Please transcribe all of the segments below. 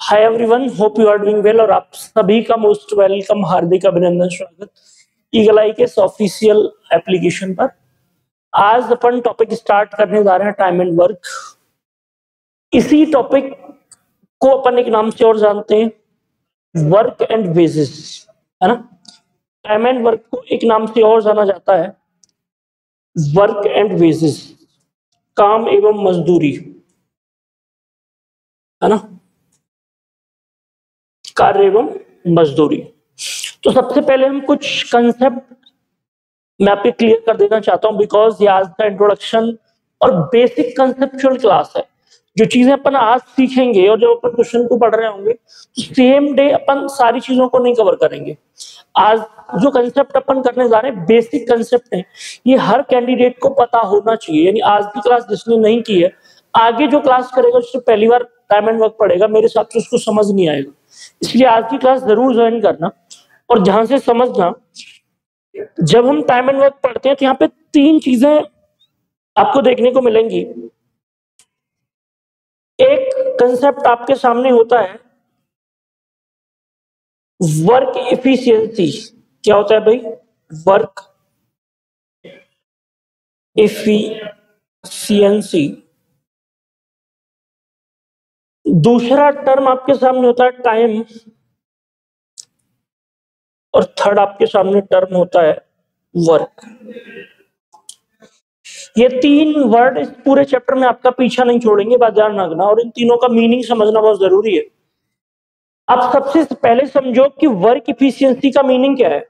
Hi everyone, hope you are doing well. और आप सभी का मोस्ट वेलकम, हार्दिक अभिनंदन, स्वागत ईगल आई के ऑफिशियल एप्लीकेशन पर। आज अपन टॉपिक स्टार्ट करने जा रहे हैं टाइम एंड वर्क। इसी टॉपिक को अपन एक नाम से और जानते हैं, वर्क एंड वेजेस, है ना। टाइम एंड वर्क को एक नाम से और जाना जाता है, वर्क एंड वेजेस, काम एवं मजदूरी, है ना, कार्य एवं मजदूरी। तो सबसे पहले हम कुछ कंसेप्ट मैं आपको क्लियर कर देना चाहता हूं, बिकॉज ये आज का इंट्रोडक्शन और बेसिक कंसेप्चुअल क्लास है। जो चीजें अपन आज सीखेंगे और जब अपन क्वेश्चन को पढ़ रहे होंगे तो सेम डे अपन सारी चीजों को नहीं कवर करेंगे। आज जो कंसेप्ट अपन करने जा रहे हैं बेसिक कंसेप्ट है, ये हर कैंडिडेट को पता होना चाहिए। यानी आज की क्लास जिसने नहीं की है, आगे जो क्लास करेगा उससे पहली बार टाइम एंड वर्क पढ़ेगा, मेरे हिसाब से उसको समझ नहीं आएगा। इसलिए आज की क्लास जरूर ज्वाइन करना और ध्यान से समझना। जब हम टाइम एंड वर्क पढ़ते हैं तो यहाँ पे तीन चीजें आपको देखने को मिलेंगी। एक कंसेप्ट आपके सामने होता है वर्क एफिशिएंसी। क्या होता है भाई? Work efficiency. दूसरा टर्म आपके सामने होता है टाइम, और थर्ड आपके सामने टर्म होता है वर्क। ये तीन वर्ड इस पूरे चैप्टर में आपका पीछा नहीं छोड़ेंगे, बात ध्यान रखना, और इन तीनों का मीनिंग समझना बहुत जरूरी है। आप सबसे पहले समझो कि वर्क इफिशियंसी का मीनिंग क्या है।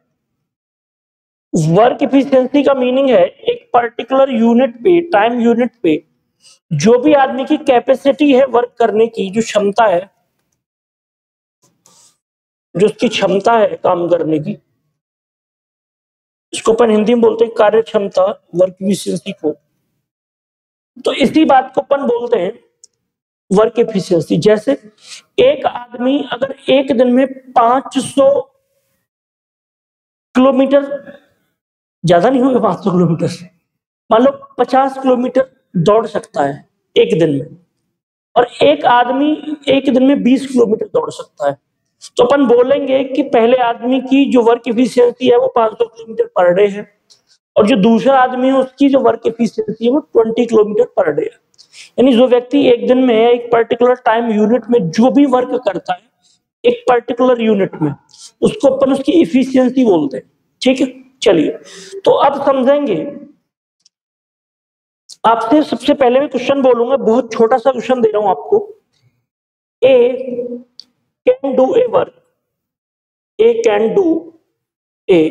वर्क इफिशियंसी का मीनिंग है एक पर्टिकुलर यूनिट पे, टाइम यूनिट पे जो भी आदमी की कैपेसिटी है वर्क करने की, जो क्षमता है, जो उसकी क्षमता है काम करने की, इसको अपन हिंदी में बोलते हैं कार्य क्षमता, वर्क इफिशियंसी को। तो इसी बात को अपन बोलते हैं वर्क एफिशिएंसी। जैसे एक आदमी अगर एक दिन में 500 किलोमीटर, ज्यादा नहीं होगा 500 किलोमीटर, मान लो 50 किलोमीटर दौड़ सकता है एक दिन में, और एक आदमी एक दिन में 20 किलोमीटर दौड़ सकता है, तो अपन बोलेंगे कि पहले आदमी की जो वर्क एफिशिएंसी है वो 500 किलोमीटर पर डे है, और जो दूसरा आदमी है उसकी जो वर्क एफिशिएंसी है वो 20 किलोमीटर पर डे है। यानी जो व्यक्ति एक दिन में एक पर्टिकुलर टाइम यूनिट में जो भी वर्क करता है एक पर्टिकुलर यूनिट में, उसको अपन उसकी इफिशियंसी बोलते हैं। ठीक है, चलिए तो अब समझेंगे। आपसे सबसे पहले मैं क्वेश्चन बोलूंगा, बहुत छोटा सा क्वेश्चन दे रहा हूं आपको। A can do a work, A can do a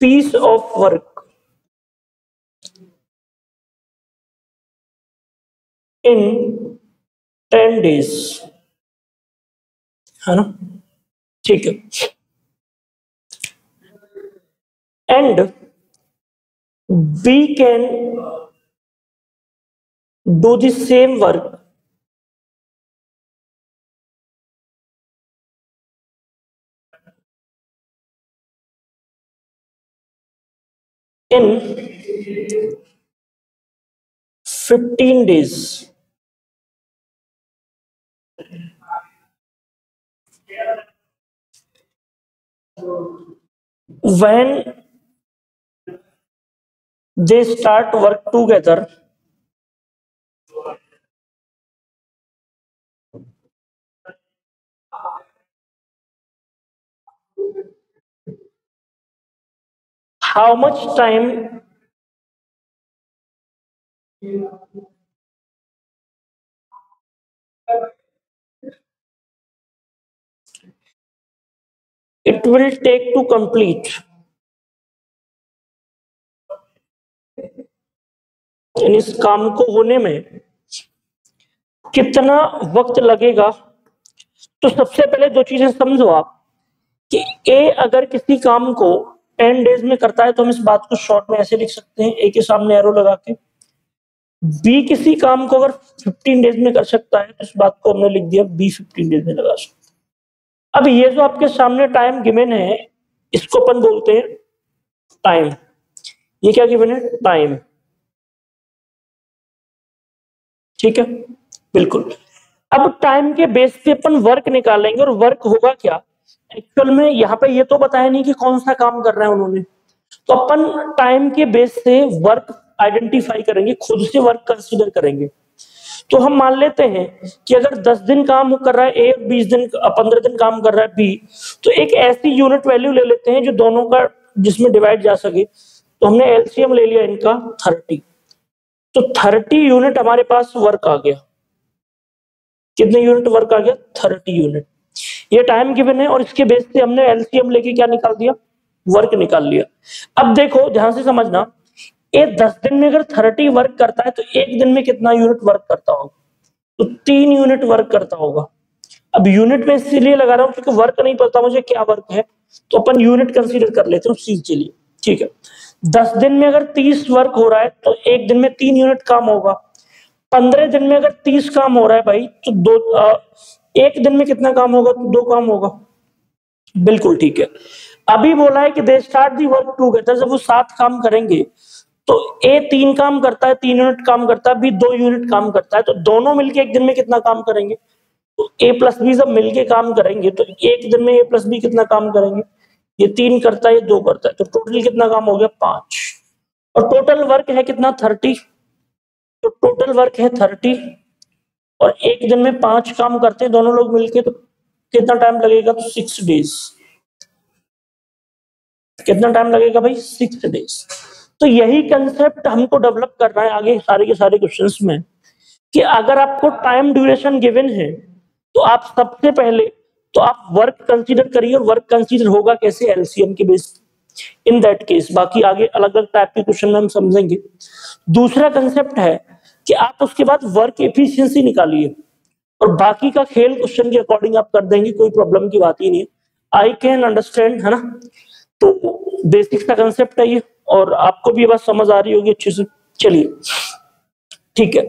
piece of work in 10 days, है ना। ठीक है, and we can do the same work in 15 days when they start work together. How much time it will take to complete, यानी इस काम को होने में कितना वक्त लगेगा। तो सबसे पहले दो चीजें समझो आप कि ए अगर किसी काम को 10 डेज में करता है तो हम इस बात को शॉर्ट में ऐसे लिख सकते हैं, ए के सामने एरो लगा के। बी किसी काम को अगर 15 डेज में कर सकता है तो इस बात को हमने लिख दिया बी 15 डेज में लगा सकता है। अब ये जो आपके सामने टाइम गिवन है इसको अपन बोलते हैं टाइम। ये क्या गिवन है? टाइम। ठीक है, बिल्कुल। अब टाइम के बेस पे अपन वर्क निकालेंगे और वर्क होगा क्या एक्चुअल में, यहाँ पे ये तो बताया नहीं कि कौन सा काम कर रहे हैं उन्होंने, तो अपन टाइम के बेस से वर्क आइडेंटिफाई करेंगे, खुद से वर्क कंसीडर करेंगे। तो हम मान लेते हैं कि अगर 10 दिन काम कर रहा है ए, 20 दिन 15 दिन काम कर रहा है बी, तो एक ऐसी यूनिट वैल्यू ले लेते हैं जो दोनों का जिसमें डिवाइड जा सके। तो हमने एलसीएम ले लिया इनका 30, तो 30 यूनिट हमारे पास वर्क आ गया। कितने यूनिट वर्क आ गया? 30 यूनिट। ये टाइम गिवन है और इसके बेस से हमने एलसीएम लेके क्या निकाल दिया? वर्क निकाल लिया। अब देखो ध्यान से समझना, ये 10 दिन में अगर 30 वर्क करता है तो एक दिन में कितना यूनिट वर्क करता होगा? तो 3 यूनिट वर्क करता होगा। अब यूनिट में इसीलिए लगा रहा हूं क्योंकि वर्क नहीं पता मुझे क्या वर्क है, तो अपन यूनिट कंसीडर कर लेते हैं उस चीज के लिए। ठीक है, 10 दिन में अगर 30 वर्क हो रहा है तो एक दिन में 3 यूनिट काम होगा। 15 दिन में अगर 30 काम हो रहा है भाई तो एक दिन में कितना काम होगा? तो 2 काम होगा। बिल्कुल ठीक है। अभी बोला है कि they start the work together, जब वो साथ काम करेंगे तो ए 3 काम करता है, 3 यूनिट काम करता है, बी 2 यूनिट काम करता है, तो दोनों मिलके एक दिन में कितना काम करेंगे? तो ए प्लस बी जब मिलके काम करेंगे तो एक दिन में ए प्लस बी कितना काम करेंगे? ये 3 करता है, ये 2 करता है, तो टोटल कितना काम हो गया? 5। और टोटल वर्क है कितना? 30। तो टोटल वर्क है 30 और एक दिन में 5 काम करते हैं दोनों लोग मिलके, तो कितना टाइम लगेगा? तो 6 डेज। कितना टाइम लगेगा भाई? 6 डेज। तो यही कंसेप्ट हमको डेवलप करना है आगे सारे के सारे क्वेश्चंस में, कि अगर आपको टाइम ड्यूरेशन गिवन है तो आप सबसे पहले तो आप वर्क कंसीडर करिए, और वर्क कंसीडर होगा कैसे? एलसीएम के बेस इन दैट केस। बाकी आगे अलग अलग टाइप के क्वेश्चन में हम समझेंगे। दूसरा कंसेप्ट है कि आप उसके बाद वर्क एफिशिएंसी निकालिए, और बाकी का खेल क्वेश्चन के अकॉर्डिंग आप कर देंगे, कोई प्रॉब्लम की बात ही नहीं है। आई कैन अंडरस्टैंड, है ना? तो बेसिक का कंसेप्ट है ये, और आपको भी ये बात समझ आ रही होगी अच्छे से। चलिए ठीक है,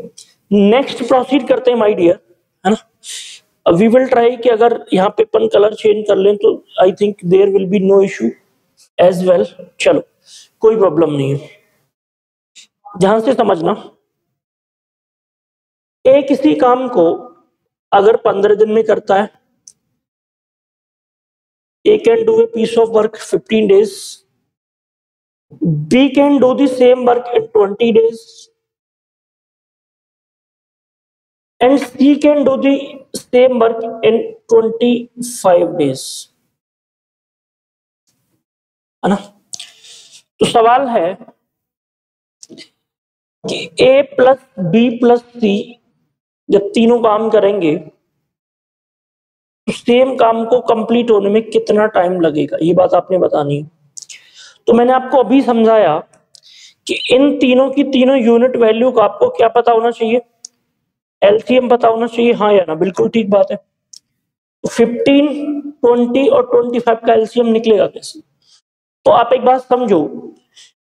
नेक्स्ट प्रोसीड करते हैं माय डियर, है ना? वी विल ट्राई कि अगर यहाँ पे अपन कलर चेंज कर लें तो I think there will be no issue as well. चलो कोई प्रॉब्लम नहीं है। ध्यान से समझना, ए किसी काम को अगर 15 दिन में करता है, A can do a piece of work 15 days, B can do the same work in 20 days, and C can do the same work in 25 days, है ना? तो सवाल है कि A plus B plus C जब तीनों काम करेंगे तो सेम काम को कंप्लीट होने में कितना टाइम लगेगा, ये बात आपने बतानी है। तो मैंने आपको अभी समझाया कि इन तीनों की तीनों यूनिट वैल्यू का आपको क्या पता होना चाहिए? एलसीएम पता होना चाहिए, हाँ या ना? बिल्कुल ठीक बात है। तो 15, 20 और 25 का एलसीएम निकलेगा कैसे? तो आप एक बात समझो,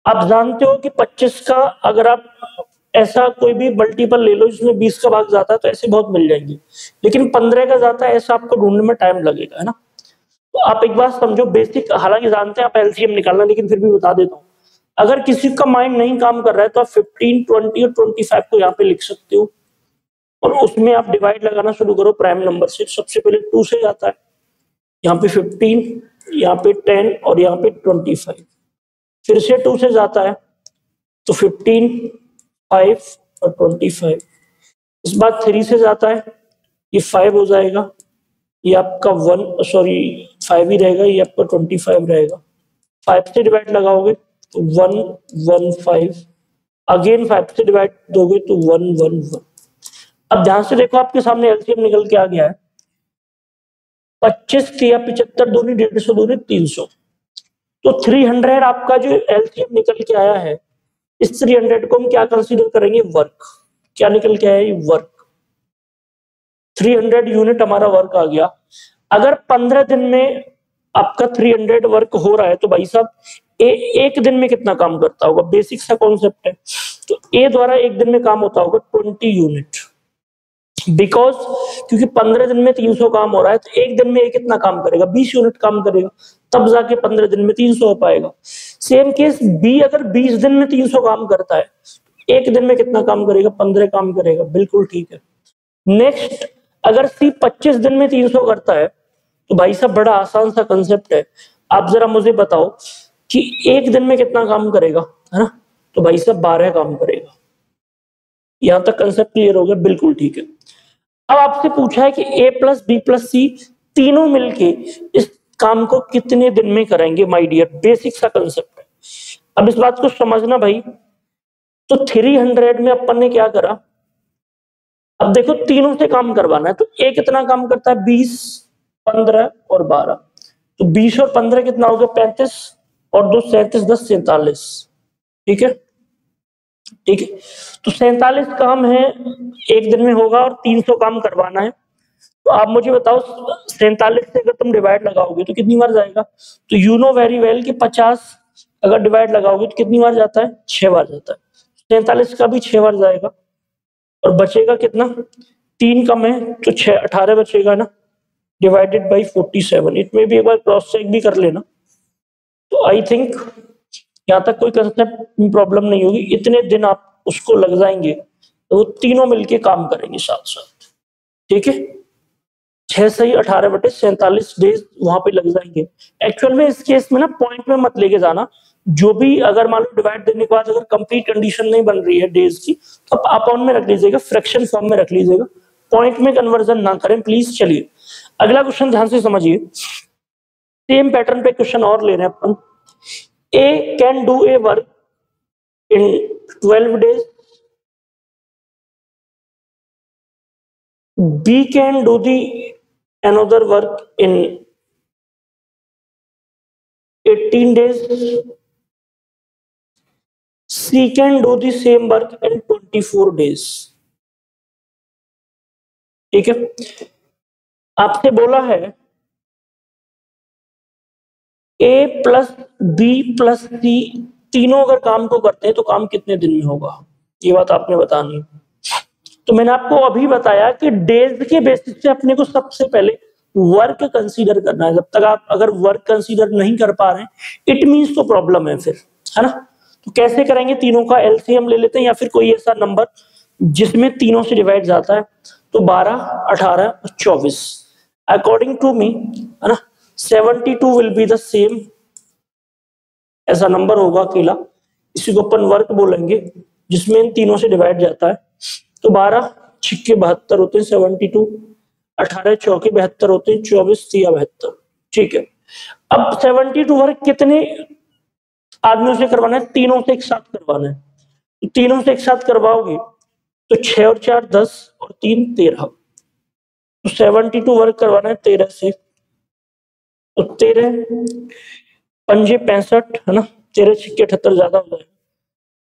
आप जानते हो कि 25 का अगर आप ऐसा कोई भी मल्टीपल ले लो जिसमें 20 का भाग जाता है तो ऐसे बहुत मिल जाएंगे, लेकिन 15 का जाता है, ऐसा आपको ढूंढने में टाइम लगेगा, है ना? तो आप एक बात समझो बेसिक, हालांकि जानते हैं आप एलसीएम निकालना, लेकिन फिर भी बता देता हूँ। अगर किसी का माइंड नहीं काम कर रहा है तो आप 15, 20 और 25 को यहाँ पे लिख सकते हो, और उसमें आप डिवाइड लगाना शुरू करो प्राइम नंबर से। सबसे पहले 2 से जाता है, यहाँ पे 15, यहाँ पे 10 और यहाँ पे 25। फिर से 2 से जाता है तो 15, 5 और 25। इस बार 3 से जाता है, ये 5 हो जाएगा, ये आपका 5 ही रहेगा, ये आपका 25 रहेगा। 5 से डिवाइड लगाओगे तो 1, 1, 5, अगेन 5 से डिवाइड दोगे तो 1, 1, 1। अब ध्यान से देखो, आपके सामने एलसीएम निकल के आ गया है। 25 या 75 दूनी 150, दूनी 300, तो 300 आपका जो एलसीएम निकल के आया है, इस 300 को हम क्या कंसीडर करेंगे? वर्क। क्या निकल के आया? वर्क। 300 यूनिट हमारा वर्क आ गया। अगर 15 दिन में आपका 300 वर्क हो रहा है तो भाई साहब एक दिन में कितना काम करता होगा? बेसिक सा कॉन्सेप्ट है। तो ए द्वारा एक दिन में काम होता होगा 20 यूनिट, बिकॉज क्योंकि 15 दिन में 300 काम हो रहा है, तो एक दिन में ए कितना काम करेगा? 20 यूनिट काम करेगा, तब जाके 15 दिन में 300 हो पाएगा। सेम केस बी अगर 20 दिन में 300 काम करता है, एक दिन में कितना काम करेगा? 15 काम करेगा। बिल्कुल ठीक है। नेक्स्ट, अगर सी 25 दिन में 300 करता है तो भाई साहब बड़ा आसान सा कंसेप्ट है, आप जरा मुझे बताओ कि एक दिन में कितना काम करेगा, है ना? तो भाई साहब 12 काम करेगा। यहां तक कंसेप्ट क्लियर हो गया? बिल्कुल ठीक है। अब आपसे पूछा है कि ए प्लस बी प्लस सी तीनों मिलके इस काम को कितने दिन में करेंगे माय डियर, बेसिक सा कंसेप्ट है। अब इस बात को समझना भाई, तो 300 में अपन ने क्या करा, अब देखो तीनों से काम करवाना है, तो ए कितना काम करता है, 20, 15 और 12, तो 20 और 15 कितना हो गया, 35, और 2 37, 10 47। ठीक है, ठीक है, तो 47 काम है एक दिन में होगा और 300 काम करवाना है। तो आप मुझे बताओ 47 से अगर तुम डिवाइड लगाओगे तो कितनी बार जाएगा, तो यू नो वेरी वेल कि 50 अगर डिवाइड लगाओगे तो कितनी बार जाता है, 6 बार जाता है। 47 का भी 6 बार जाएगा और बचेगा कितना, 3 कम है तो 6 18 बचेगा ना, डिवाइडेड बाई 47। इसमें भी एक बार क्रॉस चेक भी कर लेना। तो आई थिंक यहाँ तक कोई कंसेप्ट प्रॉब्लम नहीं होगी, इतने दिन आप उसको लग जाएंगे तो वो तीनों मिलके काम करेंगे साथ साथ। ठीक है, 6 सही 18/47 डेज वहां पे लग जाएंगे। एक्चुअल में इस केस में ना पॉइंट में मत लेके जाना, जो भी अगर मान लो डिवाइड देने के बाद अगर कंप्लीट कंडीशन नहीं बन रही है डेज की, तो आप अपॉन में रख लीजिएगा, फ्रैक्शन फॉर्म में रख लीजिएगा, पॉइंट में कन्वर्जन ना करें प्लीज। चलिए अगला क्वेश्चन ध्यान से समझिए, सेम पैटर्न पे क्वेश्चन और ले रहे हैं अपन। A can do a work in 12 days, B can do the another work in 18 days, C can do the same work in 24 days। ठीक है, आपसे बोला है A प्लस बी प्लस सी तीनों अगर काम को करते हैं तो काम कितने दिन में होगा, ये बात आपने बतानी है। तो मैंने आपको अभी बताया कि डेज के बेसिस पे अपने को सबसे पहले वर्क कंसीडर करना है। जब तक आप अगर वर्क कंसीडर नहीं कर पा रहे हैं इट मींस तो प्रॉब्लम है फिर, है ना? तो कैसे करेंगे, तीनों का एलसीएम ले लेते हैं या फिर कोई ऐसा नंबर जिसमें तीनों से डिवाइड जाता है, तो 12, 18 और 24 अकॉर्डिंग टू मी, है ना? 72 विल बी द सेम, ऐसा नंबर होगा अकेला, इसी को अपन वर्क बोलेंगे जिसमें इन तीनों से डिवाइड जाता है। तो 12 छिक्के 72 होते हैं 72, 18 चौके 72 होते हैं 24 तिया 72। ठीक है, अब 72 वर्क कितने आदमियों से करवाना है, तीनों से एक साथ करवाना है। तो तीनों से एक साथ करवाओगे तो 6 और 4 10 और 3 13, तो 72 वर्क करवाना है 13 से, तो 13 पंजे 65, है ना? 13 छिक्के 78 ज्यादा हो जाएगा,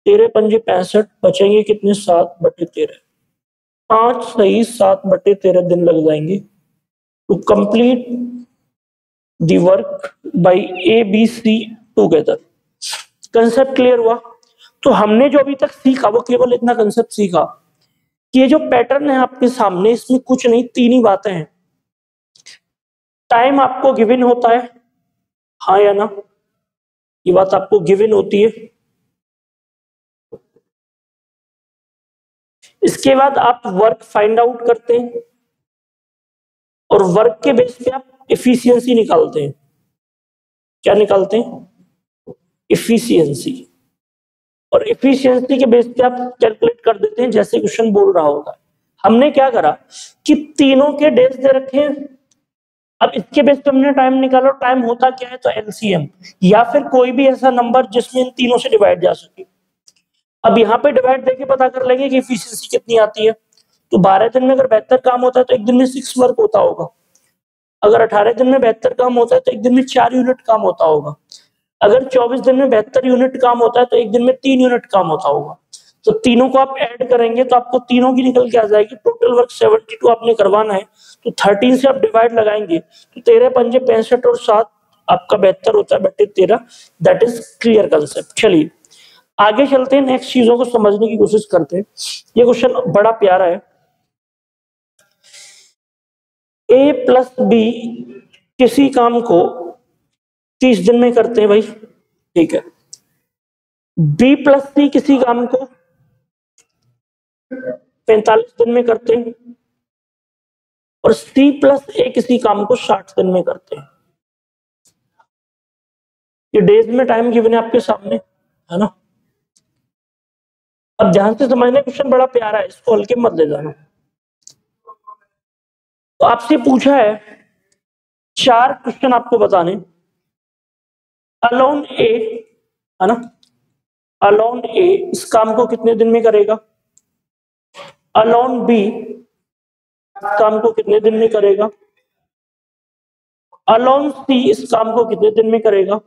13 पंजे 65, बचेंगे कितने, 7/13, 5 सही 7/13 दिन लग जाएंगे to complete the work by A B C together. Concept clear हुआ? तो हमने जो अभी तक सीखा वो केवल इतना कंसेप्ट सीखा कि ये जो पैटर्न है आपके सामने, इसमें कुछ नहीं, तीन ही बातें हैं। टाइम आपको गिवन होता है, हाँ या ना, ये बात आपको गिवन होती है। इसके बाद आप वर्क फाइंड आउट करते हैं और वर्क के बेस पे आप एफिशिएंसी निकालते हैं। क्या निकालते हैं, एफिशिएंसी, और एफिशिएंसी के बेस पे आप कैलकुलेट कर देते हैं जैसे क्वेश्चन बोल रहा होगा। हमने क्या करा कि तीनों के डेज दे रखे हैं, अब इसके बेस पे हमने टाइम निकाला, टाइम होता क्या है, तो एलसीएम या फिर कोई भी ऐसा नंबर जिसमें इन तीनों से डिवाइड जा सके। अब यहाँ पे डिवाइड देके पता कर लेंगे कि एफिशिएंसी कितनी आती है। तो 12 दिन में अगर 72 काम होता है तो एक दिन में 6 वर्क होता होगा, अगर 18 दिन में 72 काम होता है तो एक दिन में 4 यूनिट काम होता होगा, अगर 24 दिन में 72 यूनिट काम होता है तो एक दिन में 3 यूनिट काम होता होगा। तो तीनों को आप ऐड करेंगे तो आपको तीनों की निकल के आ जाएगी। टोटल वर्क 72 आपने करवाना है, तो 13 से आप डिवाइड लगाएंगे तो 13 पंजे 65 और 7 आपका 72 होता है, 13। That is clear concept. चलिए आगे चलते हैं, नेक्स्ट चीजों को समझने की कोशिश करते हैं। ये क्वेश्चन बड़ा प्यारा है, ए प्लस बी किसी काम को 30 दिन में करते हैं भाई, ठीक है। बी प्लस सी किसी काम को 45 दिन में करते हैं, और सी प्लस ए किसी काम को 60 दिन में करते हैं। ये डेज में टाइम गिवन है आपके सामने, है ना। अब ध्यान से समझना, क्वेश्चन बड़ा प्यारा है, इसको हल्के मत ले जाना। तो आपसे पूछा है 4 क्वेश्चन आपको बताने, अलोन ए, है ना, अलोन ए इस काम को कितने दिन में करेगा, अलोन बी इस काम को कितने दिन में करेगा, अलोन सी इस काम को कितने दिन में करेगा,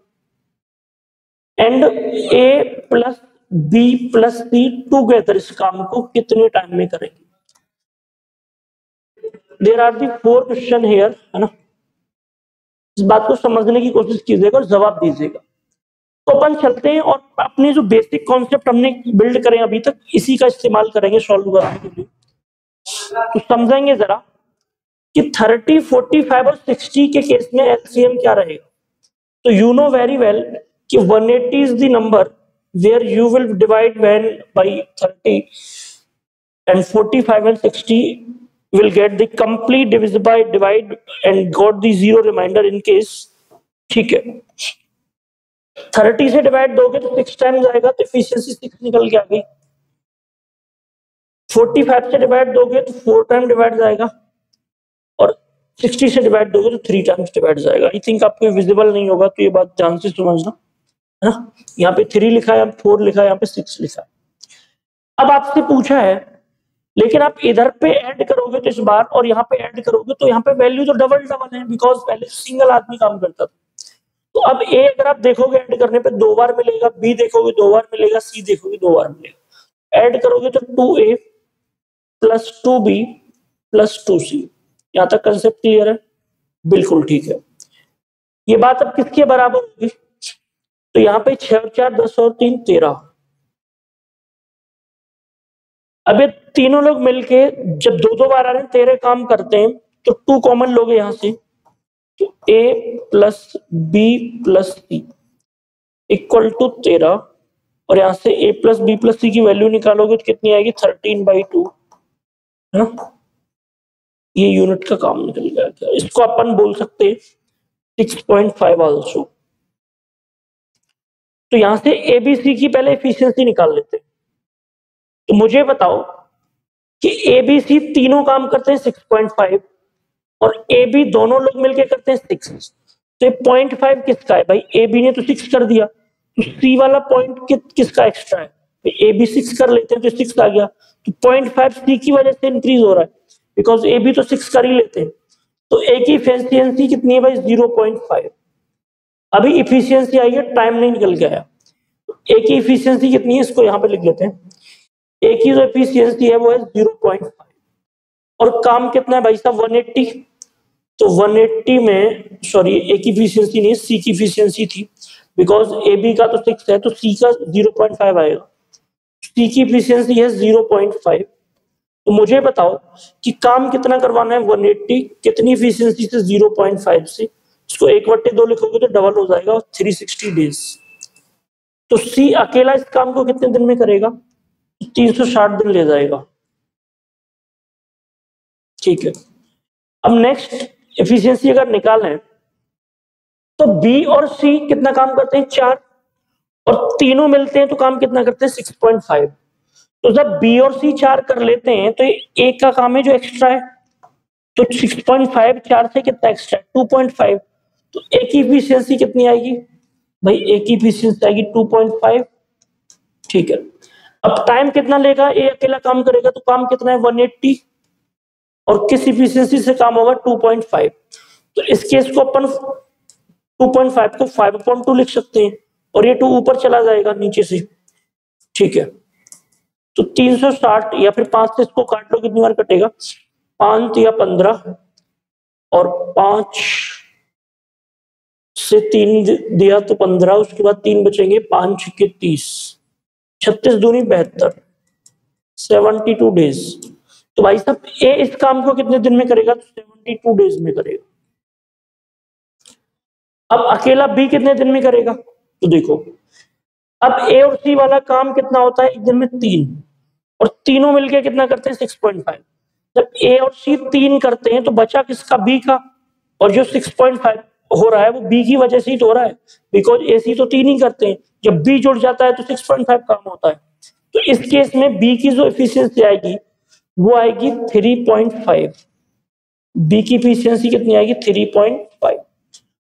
and A plus B plus C together इस काम को कितने टाइम में करेंगे। There are the 4 question here, है ना। इस बात को समझने की कोशिश कीजिएगा और जवाब दीजिएगा। तो अपन चलते हैं और अपने जो बेसिक कॉन्सेप्ट हमने बिल्ड करे अभी तक, इसी का इस्तेमाल करेंगे सॉल्व करने के लिए। तो समझेंगे जरा कि 30, 45 और 60 के केस में एलसीएम क्या रहेगा। तो यू नो वेरी वेल कि 180 is the number where you will divide when by 30 and 45 and 60 will get the complete divide and got the zero remainder in case, ठीक है। 30 से डिवाइड दोगे तो 6 टाइम्स आएगा, तो एफिशिएंसी 6 निकल के आ गई। 45 से डिवाइड दोगे तो 4 टाइम डिवाइड जाएगा, और 60 से डिवाइड दोगे तो 3 टाइम्स डिवाइड जाएगा। आई थिंक आपको विजिबल नहीं होगा, तो ये बात ध्यान से समझना, है ना। यहाँ पे 3 लिखा है, 4 लिखा है, यहाँ पे 6 लिखा है। अब आपसे पूछा है, लेकिन आप इधर पे ऐड करोगे तो इस बार, और यहाँ पे ऐड करोगे तो यहाँ पे वैल्यू तो डबल डबल है, बिकॉज पहले सिंगल आदमी काम करता था। तो अब ए अगर आप देखोगे ऐड करने पे 2 बार मिलेगा, बी देखोगे 2 बार मिलेगा, सी देखोगे 2 बार मिलेगा। ऐड करोगे तो 2a plus 2b plus 2c। यहाँ तक कंसेप्ट क्लियर है? बिल्कुल ठीक है। ये बात अब किसके बराबर होगी? तो यहाँ पे 6 और 4 10 और 3 13। अब ये तीनों लोग मिलके जब 2-2 बार आ रहे हैं 13 काम करते हैं, तो 2 कॉमन लोगे यहाँ से, तो a plus B plus C equal to 13, और यहाँ से a plus B plus C की वैल्यू निकालोगे तो कितनी आएगी? 13/2, है ना। ये यूनिट का काम निकल गया। इसको अपन बोल सकते हैं 6.5 आल्सो। तो यहां से एबीसी की पहले एफिशिएंसी निकाल लेते हैं। तो मुझे बताओ कि एबीसी तीनों काम करते हैं 6.5 और एबी दोनों लोग मिलके करते हैं 6। तो 0.5 किसका है भाई? एबी ने तो 6 कर दिया, तो सी वाला पॉइंट किसका एक्स्ट्रा है? एबी 6 कर लेते हैं तो 6 आ गया, तो 0.5 सी की वजह से इंक्रीज हो रहा है, बिकॉज एबी तो 6 कर ही लेते हैं। तो ए की एफिशिएंसी कितनी है भाई? 0.5। अभी इफिशियंसी आई है, टाइम नहीं निकल के आया। ए की इफिशियंसी कितनी है, इसको यहाँ पे लिख लेते हैं। ए की जो इफिशियंसी है वो है 0.5, और काम कितना है भाई साहब? 180। तो 180 में, सॉरी, ए की इफिशियंसी नहीं, सी की इफिशियंसी थी, बिकॉज ए बी का तो 6 है, तो सी का 0.5 आएगा। सी की इफिशियंसी है 0.5। तो मुझे बताओ कि काम कितना करवाना है? 180 कितनी इफिशियंसी से? 0.5 से। इसको 1/2 लिखोगे तो डबल हो जाएगा, 360 डेज। तो सी अकेला इस काम को कितने दिन में करेगा? 360 दिन ले जाएगा। ठीक है। अब नेक्स्ट एफिशिएंसी अगर निकालें तो बी और सी कितना काम करते हैं? 4, और तीनों मिलते हैं तो काम कितना करते हैं? 6.5। तो जब बी और सी 4 कर लेते हैं तो एक का काम है जो एक्स्ट्रा है, तो 6.5 4 से कितना एक्स्ट्रा है? 2.5। तो ए की इफिशियंसी कितनी आएगी भाई? ए की इफिशियंसी आएगी 2.5। ठीक है। अब टाइम कितना लेगा? ए अकेला काम करेगा तो काम कितना है? 180, और किस इफिशियंसी से काम होगा? 2.5। तो इस केस को अपन 2.5 को 5/2 लिख सकते हैं, और ये 2 ऊपर चला जाएगा नीचे से। ठीक है। तो 360, या फिर 5 से इसको काट लो, कितनी बार कटेगा? 5 या 15, और 5 से 3 दिया तो 15, उसके बाद 3 बचेंगे, 5 के 30, 36 दूनी 72, 72 डेज। तो भाई साहब ए इस काम को कितने दिन में करेगा? तो 72 डेज में करेगा। अब अकेला बी कितने दिन में करेगा? तो देखो, अब ए और सी वाला काम कितना होता है एक दिन में? 3, और तीनों मिलके कितना करते हैं? 6.5। जब ए और सी 3 करते हैं तो बचा किसका, बी का, और जो 6.5 हो रहा है वो बी की वजह से ही तो हो रहा है, बिकॉज ए सी तो 3 ही करते हैं, जब बी जुड़ जाता है तो 6.5 काम होता है। तो इस केस में बी की जो एफिशिएंसी आएगी वो आएगी 3.5, बी की एफिशिएंसी कितनी आएगी 3.5,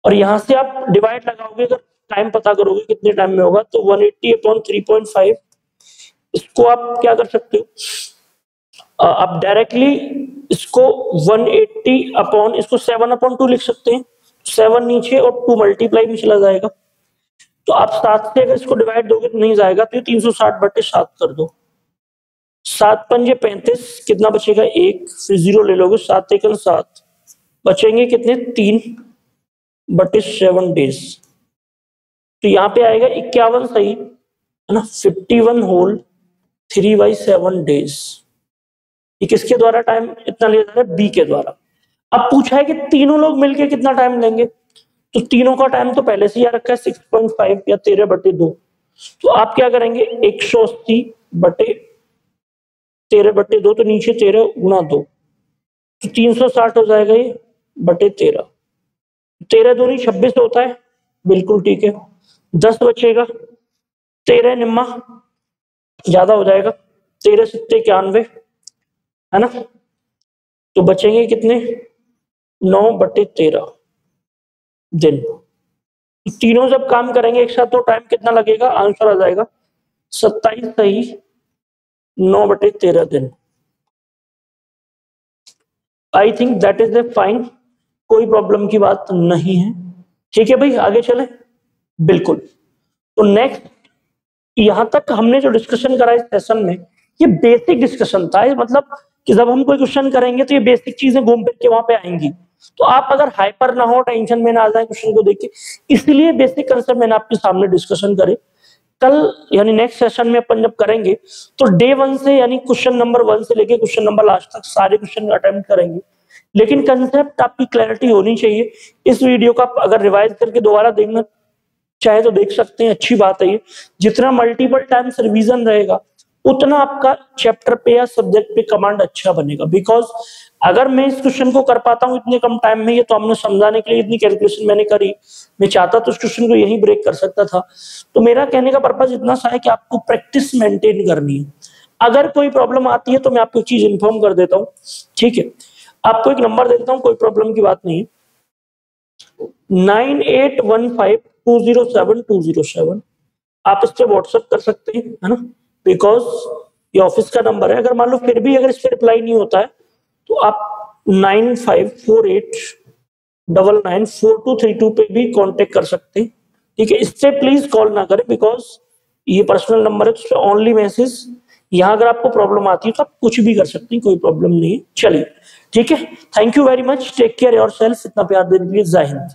और यहां से आप डिवाइड लगाओगे, अगर टाइम पता करोगे कितने टाइम में होगा, तो 180 अपॉन 3.5, इसको आप क्या कर सकते हो, आप डायरेक्टली इसको 180 अपॉन, इसको 7/2 लिख सकते हैं, 7 नीचे और 2 मल्टीप्लाई में चला जाएगा, तो आप 7 से अगर इसको डिवाइड दोगे तो नहीं जाएगा, तो 360/7 कर दो, 7 पंजे 35, कितना बचेगा 1, फिर 0 ले लोगे, 7 एकम 7, बचेंगे कितने 3/7 डेज, तो यहाँ पे आएगा 51 सही है ना, 51 होल 3/7 डेज। ये किसके द्वारा टाइम इतना लिया जा रहा है, बी के द्वारा। अब पूछा है कि तीनों लोग मिलके कितना टाइम लेंगे, तो तीनों का टाइम तो पहले से ही आ रखा है 6.5 या 13/2, तो आप क्या करेंगे 180/13/2, तो नीचे 13 गुणा 2, तो 360 हो जाएगा ये बटे 13, 13 दूनी 26 होता है, बिल्कुल ठीक है, 10 बचेगा, 13 निम्मा ज्यादा हो जाएगा, 13 सत्ते 91 है ना, तो बचेंगे कितने 9/13 दिन। तीनों जब काम करेंगे एक साथ तो टाइम कितना लगेगा, आंसर आ जाएगा 27 सही 9/13 दिन। I think that is a fine, कोई प्रॉब्लम की बात नहीं है, ठीक है भाई, आगे चले। बिल्कुल, तो नेक्स्ट, यहां तक हमने जो डिस्कशन करा इस सेशन में, ये बेसिक डिस्कशन था, मतलब कि जब हम कोई क्वेश्चन करेंगे तो ये बेसिक चीजें घूम फिर के वहां पे आएंगी, तो आप अगर हाइपर ना हो, टेंशन में ना आ जाए क्वेश्चन को देख के, इसलिए बेसिक कंसेप्ट मैंने आपके सामने डिस्कशन करे। कल यानी नेक्स्ट सेशन में अपन जब करेंगे तो डे 1 से यानी क्वेश्चन नंबर 1 से लेके क्वेश्चन नंबर लास्ट तक सारे क्वेश्चन अटेम्प्ट करेंगे, लेकिन कंसेप्ट आपकी क्लैरिटी होनी चाहिए। इस वीडियो का अगर रिवाइज करके दोबारा देखना चाहे तो देख सकते हैं, अच्छी बात है ये, जितना मल्टीपल टाइम्स रिवीजन रहेगा उतना आपका चैप्टर पे या सब्जेक्ट पे कमांड अच्छा बनेगा, बिकॉज अगर मैं इस क्वेश्चन को कर पाता हूँ इतने कम टाइम में, ये तो हमने समझाने के लिए इतनी कैलकुलेशन मैंने करी, मैं चाहता तो उस क्वेश्चन को यही ब्रेक कर सकता था। तो मेरा कहने का पर्पज इतना सा है कि आपको प्रैक्टिस मेंटेन करनी है, अगर कोई प्रॉब्लम आती है तो मैं आपको एक चीज इन्फॉर्म कर देता हूँ, ठीक है, आपको एक नंबर दे देता हूँ, कोई प्रॉब्लम की बात नहीं है, 9815207207, आप इस पे व्हाट्सएप कर सकते हैं, है ना, बिकॉज ये ऑफिस का नंबर है। अगर मान लो फिर भी अगर इस पे रिप्लाई नहीं होता है तो आप 9548994232 पे भी कांटेक्ट कर सकते हैं, ठीक है, इससे प्लीज कॉल ना करें, बिकॉज ये पर्सनल नंबर है, तो ओनली मैसेज, यहाँ अगर आपको प्रॉब्लम आती है तो आप कुछ भी कर सकते हैं, कोई प्रॉब्लम नहीं है। चलिए ठीक है, thank you very much, take care yourself, इतना प्यार देने के लिए, जय हिंद।